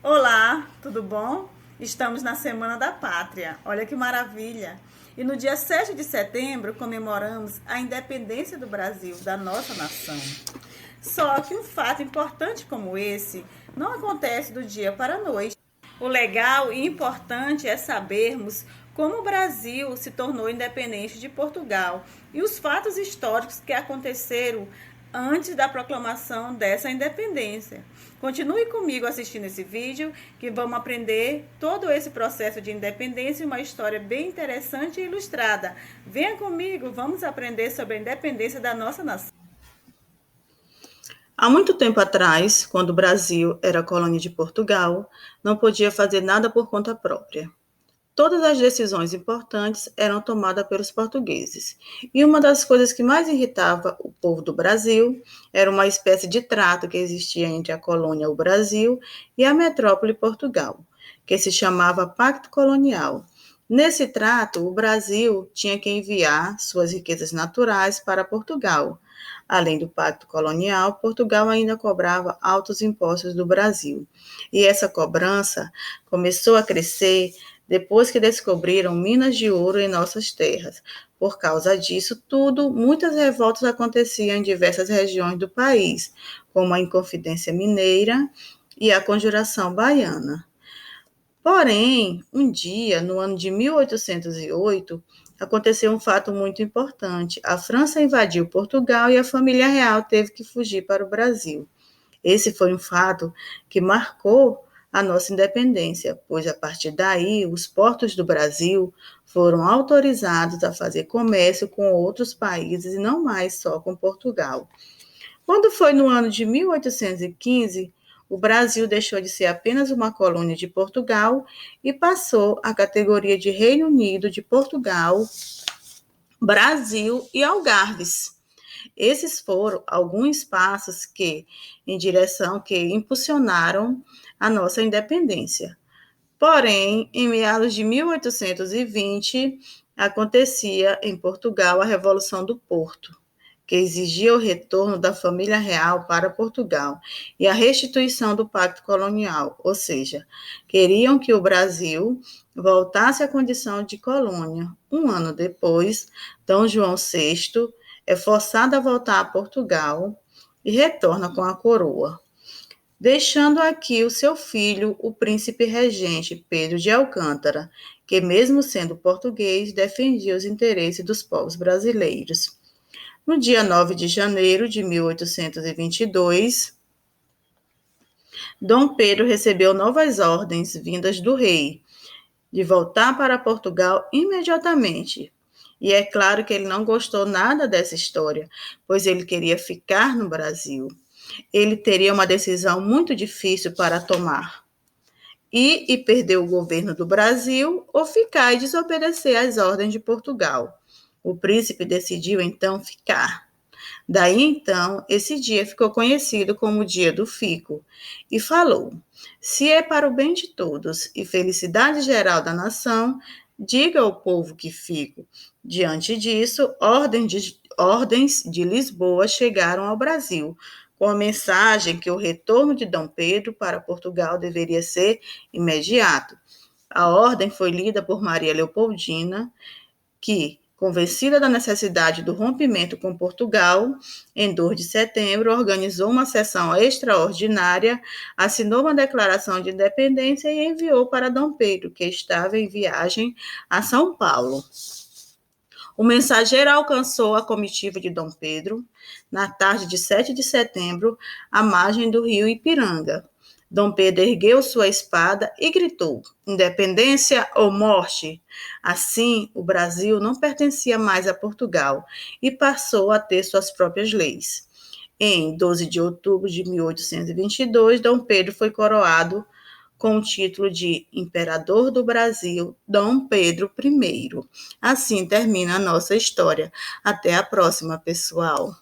Olá, tudo bom? Estamos na Semana da Pátria. Olha que maravilha! E no dia 7 de setembro comemoramos a independência do Brasil, da nossa nação. Só que um fato importante como esse não acontece do dia para a noite. O legal e importante é sabermos como o Brasil se tornou independente de Portugal e os fatos históricos que aconteceram antes da proclamação dessa independência. Continue comigo assistindo esse vídeo que vamos aprender todo esse processo de independência e uma história bem interessante e ilustrada. Venha comigo, vamos aprender sobre a independência da nossa nação. Há muito tempo atrás, quando o Brasil era colônia de Portugal, não podia fazer nada por conta própria. Todas as decisões importantes eram tomadas pelos portugueses. E uma das coisas que mais irritava o povo do Brasil era uma espécie de trato que existia entre a colônia, o Brasil, e a metrópole Portugal, que se chamava Pacto Colonial. Nesse trato, o Brasil tinha que enviar suas riquezas naturais para Portugal. Além do Pacto Colonial, Portugal ainda cobrava altos impostos do Brasil. E essa cobrança começou a crescer depois que descobriram minas de ouro em nossas terras. Por causa disso tudo, muitas revoltas aconteciam em diversas regiões do país, como a Inconfidência Mineira e a Conjuração Baiana. Porém, um dia, no ano de 1808, aconteceu um fato muito importante. A França invadiu Portugal e a família real teve que fugir para o Brasil. Esse foi um fato que marcou a nossa independência, pois a partir daí os portos do Brasil foram autorizados a fazer comércio com outros países e não mais só com Portugal. Quando foi no ano de 1815, o Brasil deixou de ser apenas uma colônia de Portugal e passou à categoria de Reino Unido de Portugal, Brasil e Algarves. Esses foram alguns passos que impulsionaram a nossa independência. Porém, em meados de 1820, acontecia em Portugal a Revolução do Porto, que exigia o retorno da família real para Portugal e a restituição do Pacto Colonial, ou seja, queriam que o Brasil voltasse à condição de colônia. Um ano depois, Dom João VI é forçado a voltar a Portugal e retorna com a coroa, deixando aqui o seu filho, o príncipe regente Pedro de Alcântara, que, mesmo sendo português, defendia os interesses dos povos brasileiros. No dia 9 de janeiro de 1822, Dom Pedro recebeu novas ordens vindas do rei de voltar para Portugal imediatamente. E é claro que ele não gostou nada dessa história, pois ele queria ficar no Brasil. Ele teria uma decisão muito difícil para tomar: ir e perder o governo do Brasil ou ficar e desobedecer às ordens de Portugal. O príncipe decidiu então ficar. Daí então, esse dia ficou conhecido como o Dia do Fico, e falou: se é para o bem de todos e felicidade geral da nação, diga ao povo que fico. Diante disso, ordens de Lisboa chegaram ao Brasil, com a mensagem que o retorno de Dom Pedro para Portugal deveria ser imediato. A ordem foi lida por Maria Leopoldina, que, convencida da necessidade do rompimento com Portugal, em 2 de setembro, organizou uma sessão extraordinária, assinou uma declaração de independência e enviou para Dom Pedro, que estava em viagem a São Paulo. O mensageiro alcançou a comitiva de Dom Pedro na tarde de 7 de setembro, à margem do rio Ipiranga. Dom Pedro ergueu sua espada e gritou: independência ou morte! Assim, o Brasil não pertencia mais a Portugal e passou a ter suas próprias leis. Em 12 de outubro de 1822, Dom Pedro foi coroado com o título de Imperador do Brasil, Dom Pedro I. Assim termina a nossa história. Até a próxima, pessoal!